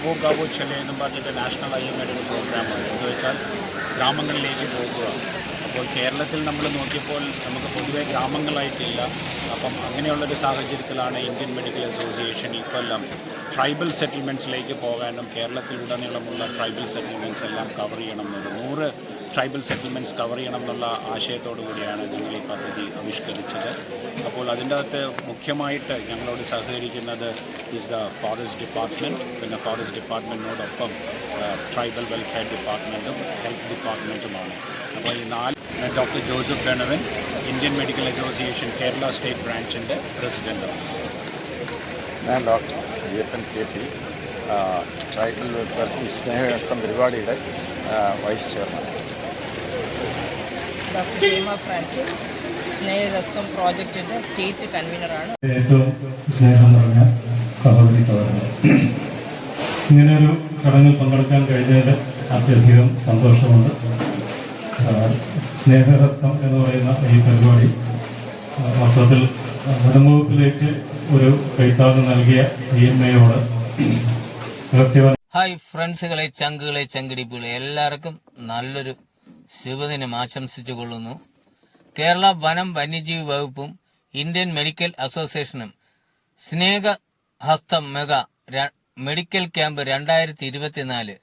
ഗാവോ ഗാവോ ചലേ എന്നും പറഞ്ഞിട്ട് നാഷണൽ IMAയുടെ ഒരു പ്രോഗ്രാമാണ്. എന്ന് വെച്ചാൽ ഗ്രാമങ്ങളിലേക്ക് പോകുക. അപ്പോൾ കേരളത്തിൽ നമ്മൾ നോക്കിയപ്പോൾ നമുക്ക് പൊതുവെ ഗ്രാമങ്ങളായിട്ടില്ല. അപ്പം അങ്ങനെയുള്ളൊരു സാഹചര്യത്തിലാണ് ഇന്ത്യൻ മെഡിക്കൽ അസോസിയേഷൻ ഈ കൊല്ലം ട്രൈബൽ സെറ്റിൽമെൻറ്റ്സിലേക്ക് പോകാനും കേരളത്തിലുടനീളമുള്ള ട്രൈബൽ സെറ്റിൽമെൻറ്റ്സ് എല്ലാം കവർ ചെയ്യണം എന്നുള്ളത് 100 ട്രൈബൽ സെറ്റിൽമെൻറ്റ്സ് കവർ ചെയ്യണം എന്നുള്ള ആശയത്തോടു കൂടിയാണ് ഞങ്ങൾ ഈ പദ്ധതി ആവിഷ്കരിച്ചത്. അപ്പോൾ അതിൻ്റെ അകത്ത് മുഖ്യമായിട്ട് ഞങ്ങളോട് സഹകരിക്കുന്നത് ഈസ് ദ ഫോറസ്റ്റ് ഡിപ്പാർട്ട്മെൻറ്റ്. പിന്നെ ഫോറസ്റ്റ് ഡിപ്പാർട്ട്മെൻറ്റിനോടൊപ്പം ട്രൈബൽ വെൽഫെയർ ഡിപ്പാർട്ട്മെൻറ്റും ഹെൽത്ത് ഡിപ്പാർട്ട്മെൻറ്റുമാണ്. അപ്പോൾ ഈ 4 doctor Joseph Pranavan, Indian medical association Kerala state ബ്രാഞ്ചിൻ്റെ പ്രസിഡൻ്റാണ്. ഞാൻ doctor Ayyappan KP, tribal welfare Snehahastham പരിപാടിയുടെ vice chairman. Doctor Hema Francis, Snehahastham പ്രോജക്റ്റിൻ്റെ സ്റ്റേറ്റ് കൺവീനറാണ്. ഏറ്റവും സ്നേഹം നിറഞ്ഞ സഹോദരി സഹോദരൻ, ഇങ്ങനെയൊരു ചടങ്ങിൽ പങ്കെടുക്കാൻ കഴിഞ്ഞതിൽ അത്യധികം സന്തോഷമുണ്ട്. സ്നേഹഹസ്തം എന്ന് പറയുന്ന ഈ പരിപാടി വാസ്തവത്തിൽ വനംവകുപ്പിലേക്ക് ഒരു കൈത്താങ് നൽകിയ IMAയോട് ഹായ് ഫ്രണ്ട്സുകളെ, ചങ്കുകളെ, ചങ്കിടിപ്പുകളെ, എല്ലാവർക്കും നല്ലൊരു ശുഭദിനം ആശംസിച്ചു കൊള്ളുന്നു. കേരള വനം വന്യജീവി വകുപ്പും ഇന്ത്യൻ മെഡിക്കൽ അസോസിയേഷനും സ്നേഹഹസ്തം medical camp 2024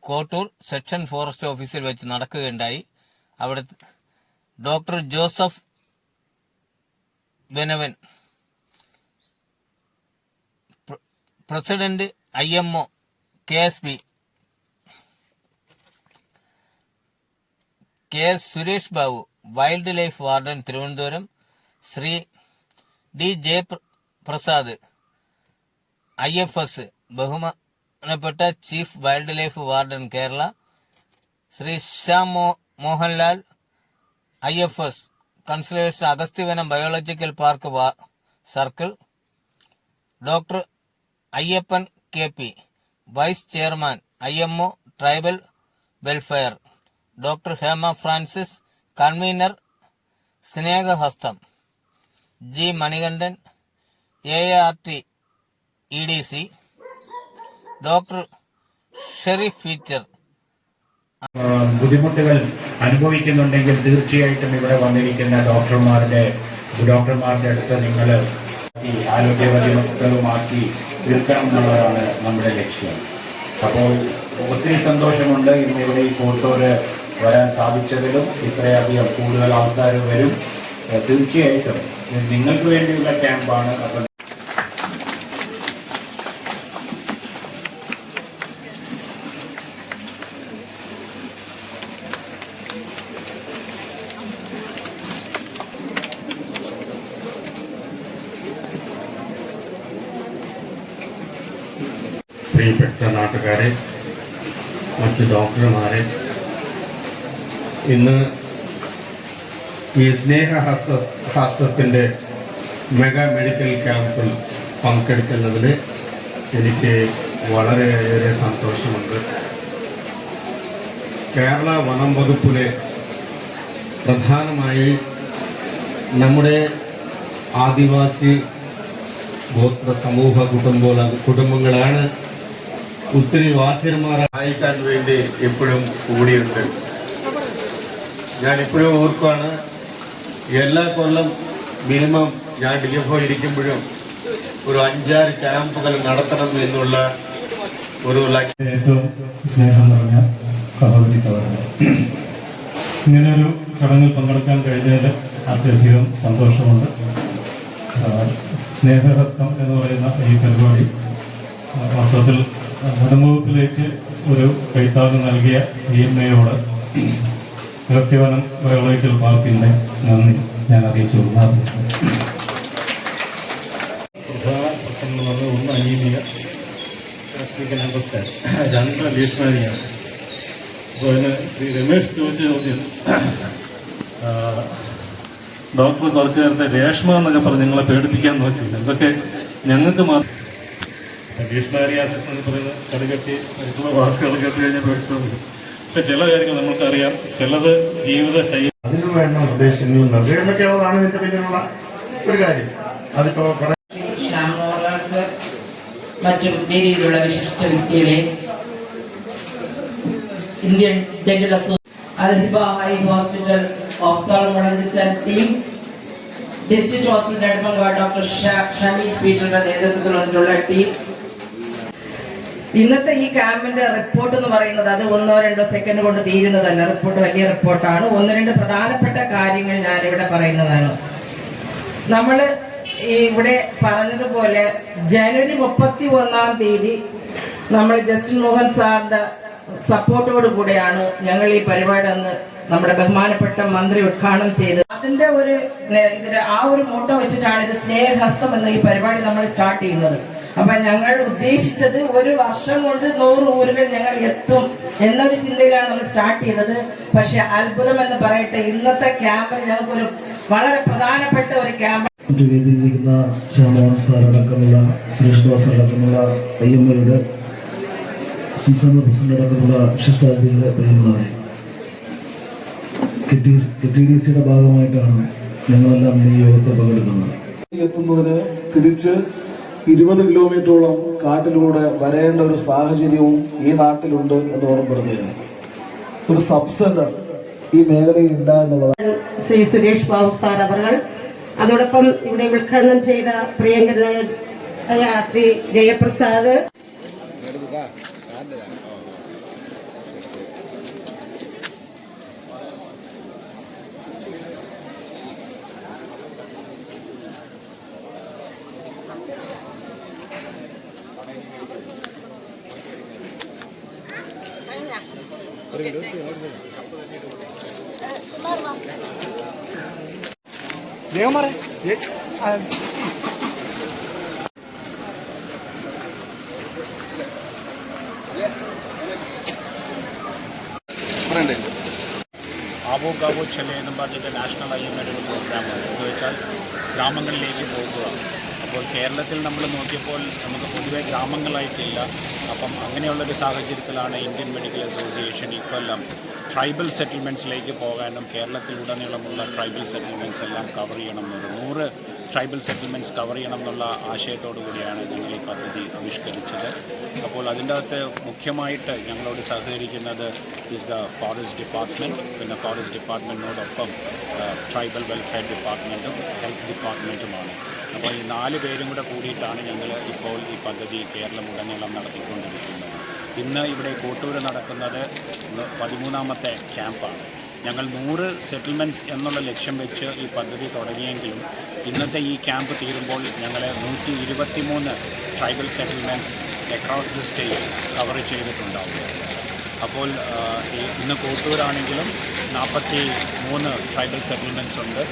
Kottoor section forest ഓഫീസിൽ വെച്ച് നടക്കുകയുണ്ടായി. അവിടെ doctor Joseph Benavan, president IMO KSB, KS Suresh Babu, wild life warden Thiruvananthapuram, Shri D Jayaprasad IFS, ബഹുമാനപ്പെട്ട chief wild life warden Kerala, Shri Shyam Mohanlal IFS, conservation Agasthyavanam biological park circle, doctor Ayyappan KP, vice chairman IMO tribal welfare, doctor Hema Francis, convener സ്നേഹഹസ്തം, G Manikandan, AART EDC, doctor Sharif feature. ബുദ്ധിമുട്ടുകൾ അനുഭവിക്കുന്നുണ്ടെങ്കിൽ തീർച്ചയായിട്ടും ഇവിടെ വന്നിരിക്കുന്ന ഡോക്ടർമാരുടെ അടുത്ത് നിങ്ങൾ ഈ ആരോഗ്യവതിമാക്കി തീർക്കണം എന്നുള്ളതാണ് നമ്മുടെ ലക്ഷ്യം. അപ്പോൾ ഒത്തിരി സന്തോഷമുണ്ട് ഇന്ന് ഇവിടെ ഈ കോട്ടൂര് വരാൻ സാധിച്ചതിലും. ഇത്രയധികം കൂടുതൽ ആൾക്കാർ വരും. തീർച്ചയായിട്ടും നിങ്ങൾക്ക് വേണ്ടിയുള്ള ക്യാമ്പാണ്. അപ്പോൾ പ്രിയപ്പെട്ട നാട്ടുകാരെ, മറ്റ് ഡോക്ടർമാരെ, ഇന്ന് ഈ സ്നേഹഹസ്തത്തിൻ്റെ മെഗാ മെഡിക്കൽ ക്യാമ്പിൽ പങ്കെടുക്കുന്നതിൽ എനിക്ക് വളരെയേറെ സന്തോഷമുണ്ട്. കേരള വനം വകുപ്പിലെ പ്രധാനമായി നമ്മുടെ ആദിവാസി ഗോത്ര സമൂഹ കുടുംബങ്ങളാണ് ഒത്തിരി വാദ്യന്മാരെ സഹായിക്കാൻ വേണ്ടി എപ്പോഴും കൂടിയുണ്ട്. ഞാൻ ഇപ്പോഴും ഓർക്കുകയാണ്, എല്ലാ കൊല്ലം മിനിമം ഞാൻ DFO ഇരിക്കുമ്പോഴും ഒരു 5-6 ക്യാമ്പുകൾ നടത്തണം എന്നുള്ള ഒരു ലക്ഷ്യം. ഏറ്റവും സ്നേഹം നിറഞ്ഞ സഹോദരി സഹോദരൻ, ഇങ്ങനെയൊരു ചടങ്ങിൽ പങ്കെടുക്കാൻ കഴിഞ്ഞതിൽ അത്യധികം സന്തോഷമുണ്ട്. സ്നേഹഹസ്തം എന്ന് പറയുന്ന ഈ പരിപാടി വാസ്തവത്തിൽ വനംവകുപ്പിലേക്ക് ഒരു കൈത്താങ് നൽകിയ IMAയോട് അഗസ്ത്യവനം ബയോളജിക്കൽ പാർക്കിന്റെ നന്ദി ഞാൻ അറിയിച്ചു. പ്രധാന പ്രശ്നങ്ങൾ വന്ന് ഒന്ന് അനീമിയ, രണ്ട് ലീഷ്മാനിയാണ്. അപ്പോൾ അതിന് ശ്രീ രമേഷ് ചോദിച്ച ചോദ്യം, ഡോക്ടർ കുറച്ച് നേരത്തെ രേഷ്മ എന്നൊക്കെ പറഞ്ഞ് നിങ്ങളെ പേടിപ്പിക്കാൻ നോക്കിയില്ല. ഇതൊക്കെ ഞങ്ങൾക്ക് മാത്രം ഭീഷ്മാരിയാസിസ് എന്ന് പറയുന്ന കടുകെട്ടി മറ്റുള്ള വാക്കുകൾ കേട്ട് കഴിഞ്ഞാൽ പേടിച്ചു. പക്ഷെ ചില കാര്യങ്ങൾ നമുക്കറിയാം, ചിലത് ജീവിത ശൈലി, അതിനു വേണ്ട നിർദ്ദേശങ്ങളും നിർദ്ദേശമൊക്കെയുള്ളതാണ് ഇതിന്റെ പിന്നിലുള്ള ഒരു കാര്യം. അതിപ്പോ മറ്റും വേദിയിലുള്ള വിശിഷ്ട വ്യക്തികളെ, Indian dental association, Alhiba eye hospital ophthalmologist and team, district hospital Nedumangad doctor Shameej പീറ്ററുടെ നേതൃത്വത്തിലുള്ള ടീം. ഇന്നത്തെ ഈ ക്യാമ്പിന്റെ റിപ്പോർട്ട് എന്ന് പറയുന്നത് അത് 1-2 സെക്കൻഡ് കൊണ്ട് തീരുന്നതല്ല. റിപ്പോർട്ട് വലിയ റിപ്പോർട്ടാണ്. 1-2 പ്രധാനപ്പെട്ട കാര്യങ്ങൾ ഞാനിവിടെ പറയുന്നതാണ്. നമ്മൾ ഇവിടെ പറഞ്ഞതുപോലെ ജനുവരി 31-ാം തീയതി നമ്മൾ ജസ്റ്റിൻ മോഹൻ സാറിന്റെ സപ്പോർട്ടോട് കൂടെയാണ് ഞങ്ങൾ ഈ പരിപാടി അന്ന് നമ്മുടെ ബഹുമാനപ്പെട്ട മന്ത്രി ഉദ്ഘാടനം ചെയ്തത്. അതിന്റെ ആ ഒരു മോട്ടോ വെച്ചിട്ടാണ് ഇത് സ്നേഹഹസ്തം എന്ന ഈ പരിപാടി നമ്മൾ സ്റ്റാർട്ട് ചെയ്യുന്നത്. അപ്പൊ ഞങ്ങൾ ഉദ്ദേശിച്ചത് 1 വർഷം കൊണ്ട് 100 ഊരുകൾ ഞങ്ങൾ എത്തും എന്നൊരു ചിന്തയിലാണ് നമ്മൾ സ്റ്റാർട്ട് ചെയ്തത്. പക്ഷെ അത്ഭുതം എന്ന് പറയട്ടെ, ഇന്നത്തെ ക്യാമ്പിൽ ഞങ്ങൾക്കൊരു വളരെ പ്രധാനപ്പെട്ട ഒരു ക്യാമ്പ്. വേദിയിലിരിക്കുന്ന ശ്യാമോഹൻ സാർ അടക്കമുള്ള സുരേഷ് ബാബു അടക്കമുള്ള അയ്യമ്മയുടെ സംസ്ഥാന പ്രസിഡന്റ് അടക്കമുള്ള വിശിഷ്ടാതിഥികളെ, പ്രിയമുള്ളവരെ, KTDC ഭാഗമായിട്ടാണ് ഞങ്ങളെല്ലാം ഈ യോഗത്തെ പങ്കെടുക്കുന്നത്. എത്തുന്നതിന് തിരിച്ച് 20 കിലോമീറ്ററോളം കാട്ടിലൂടെ വരേണ്ട ഒരു സാഹചര്യവും ഈ നാട്ടിലുണ്ട് എന്ന് ഓർമ്മപ്പെടുത്തുകയാണ്. ഒരു സബ് സെന്റർ ഈ മേഖലയിൽ ഇല്ല എന്നുള്ളതാണ്. ശ്രീ സുരേഷ് ബാബു സാർ അവർ, അതോടൊപ്പം ഇവിടെ ഉദ്ഘാടനം ചെയ്ത പ്രിയങ്കരനായ ശ്രീ ജയപ്രസാദ്, ആവോ ഗാവോ ചലേ എന്നും പറഞ്ഞിട്ട് നാഷണൽ IMAയുടെ ഒരു പ്രോഗ്രാമാണ്. എന്ന് വെച്ചാൽ ഗ്രാമങ്ങളിലേക്ക് പോകുക. അപ്പോൾ കേരളത്തിൽ നമ്മൾ നോക്കിയപ്പോൾ നമുക്ക് പൊതുവെ ഗ്രാമങ്ങളായിട്ടില്ല. അപ്പം അങ്ങനെയുള്ളൊരു സാഹചര്യത്തിലാണ് ഇന്ത്യൻ മെഡിക്കൽ അസോസിയേഷൻ ഇക്കൊല്ലം ട്രൈബൽ സെറ്റിൽമെൻറ്റ്സിലേക്ക് പോകാനും കേരളത്തിലുടനീളമുള്ള ട്രൈബൽ സെറ്റിൽമെൻറ്റ്സ് എല്ലാം കവർ ചെയ്യണം എന്നൊരു 100 ട്രൈബൽ സെറ്റിൽമെൻറ്റ്സ് കവർ ചെയ്യണം എന്നുള്ള ആശയത്തോടു കൂടിയാണ് ഞങ്ങൾ ഈ പദ്ധതി ആവിഷ്കരിച്ചത്. അപ്പോൾ അതിൻ്റെ അകത്ത് മുഖ്യമായിട്ട് ഞങ്ങളോട് സഹകരിക്കുന്നത് ദ ഫോറസ്റ്റ് ഡിപ്പാർട്ട്മെൻറ്റ്, പിന്നെ ഫോറസ്റ്റ് ഡിപ്പാർട്ട്മെൻറ്റിനോടൊപ്പം ട്രൈബൽ വെൽഫെയർ ഡിപ്പാർട്ട്മെൻറ്റും ഹെൽത്ത് ഡിപ്പാർട്ട്മെൻറ്റുമാണ്. അപ്പോൾ ഈ 4 പേരും കൂടെ കൂടിയിട്ടാണ് ഞങ്ങൾ ഇപ്പോൾ ഈ പദ്ധതി കേരളം ഉടനീളം നടത്തിക്കൊണ്ടിരിക്കുന്നത്. ഇന്ന് ഇവിടെ കോട്ടൂർ നടക്കുന്നത് 13ാമത്തെ ക്യാമ്പാണ്. ഞങ്ങൾ 100 സെറ്റിൽമെൻറ്റ്സ് എന്നുള്ള ലക്ഷ്യം വെച്ച് ഈ പദ്ധതി തുടങ്ങിയെങ്കിലും ഇന്നത്തെ ഈ ക്യാമ്പ് തീരുമ്പോൾ ഞങ്ങൾ 123 tribal settlements across the state cover ചെയ്തിട്ടുണ്ടാവും. അപ്പോൾ ഇന്ന് കോട്ടൂരാണെങ്കിലും 43 ട്രൈബൽ സെറ്റിൽമെൻറ്റ്സ് ഉണ്ട്.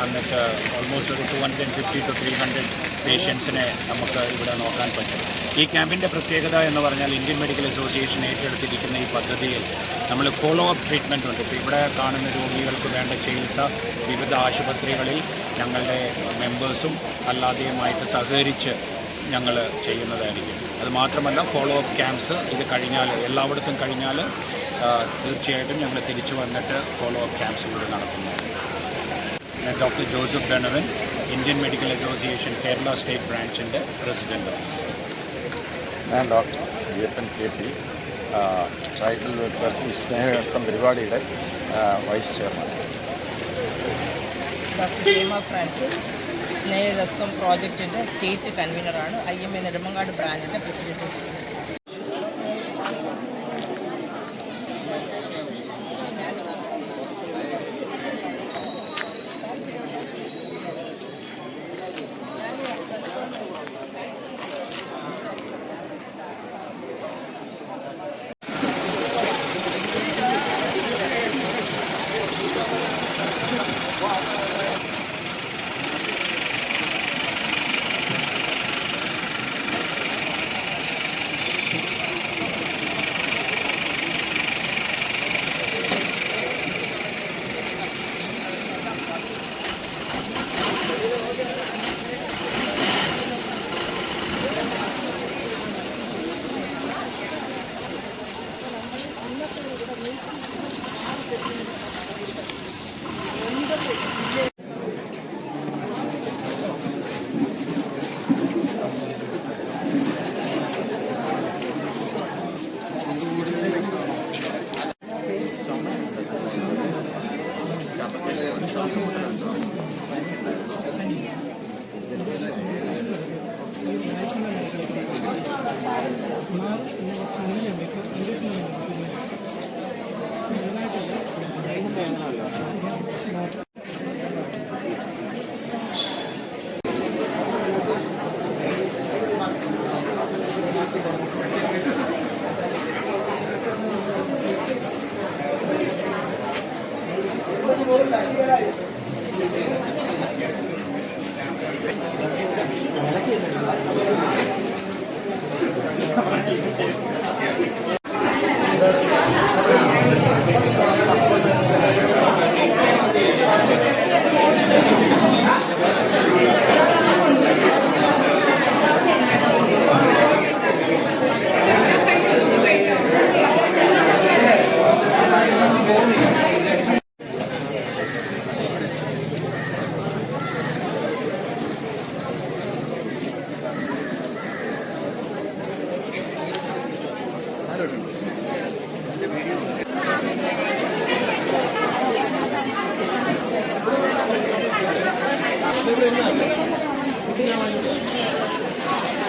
എന്നിട്ട് ഓൾമോസ്റ്റ് ഒരു 250 to 300 പേഷ്യൻസിനെ നമുക്ക് ഇവിടെ നോക്കാൻ പറ്റും. ഈ ക്യാമ്പിൻ്റെ പ്രത്യേകത എന്ന് പറഞ്ഞാൽ ഇന്ത്യൻ മെഡിക്കൽ അസോസിയേഷൻ ഏറ്റെടുത്തിരിക്കുന്ന ഈ പദ്ധതിയിൽ നമ്മൾ ഫോളോ അപ്പ് ട്രീറ്റ്മെൻറ്റ് ഉണ്ട്. ഇപ്പോൾ ഇവിടെ കാണുന്ന രോഗികൾക്ക് വേണ്ട ചികിത്സ വിവിധ ആശുപത്രികളിൽ ഞങ്ങളുടെ മെമ്പേഴ്സും അല്ലാതെയുമായിട്ട് സഹകരിച്ച് ഞങ്ങൾ ചെയ്യുന്നതായിരിക്കും. അത് മാത്രമല്ല ഫോളോ അപ്പ് ക്യാമ്പ്സ് ഇത് കഴിഞ്ഞാൽ എല്ലായിടത്തും കഴിഞ്ഞാൽ തീർച്ചയായിട്ടും ഞങ്ങൾ തിരിച്ചു വന്നിട്ട് ഫോളോ അപ്പ് ക്യാമ്പ്സ് കൂടി നടത്തുന്നതാണ്. ഞാൻ doctor Joseph Benavan, Indian medical association Kerala state ബ്രാഞ്ചിൻ്റെ പ്രസിഡൻ്റാണ്. ഞാൻ doctor Ayyappan KP, tribal welfare Snehahastham പരിപാടിയുടെ vice chairman. Doctor Hema Francis, Snehahastham പ്രോജക്റ്റിൻ്റെ സ്റ്റേറ്റ് കൺവീനറാണ്. IMA നെടുമങ്ങാട് ബ്രാഞ്ചിൻ്റെ പ്രസിഡന്റ്.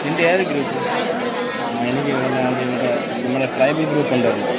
ഇതിൻ്റെ ഏത് ഗ്രൂപ്പ്? എനിക്ക് നമ്മുടെ ട്രൈബൽ ഗ്രൂപ്പ് ഉണ്ടായിരുന്നു.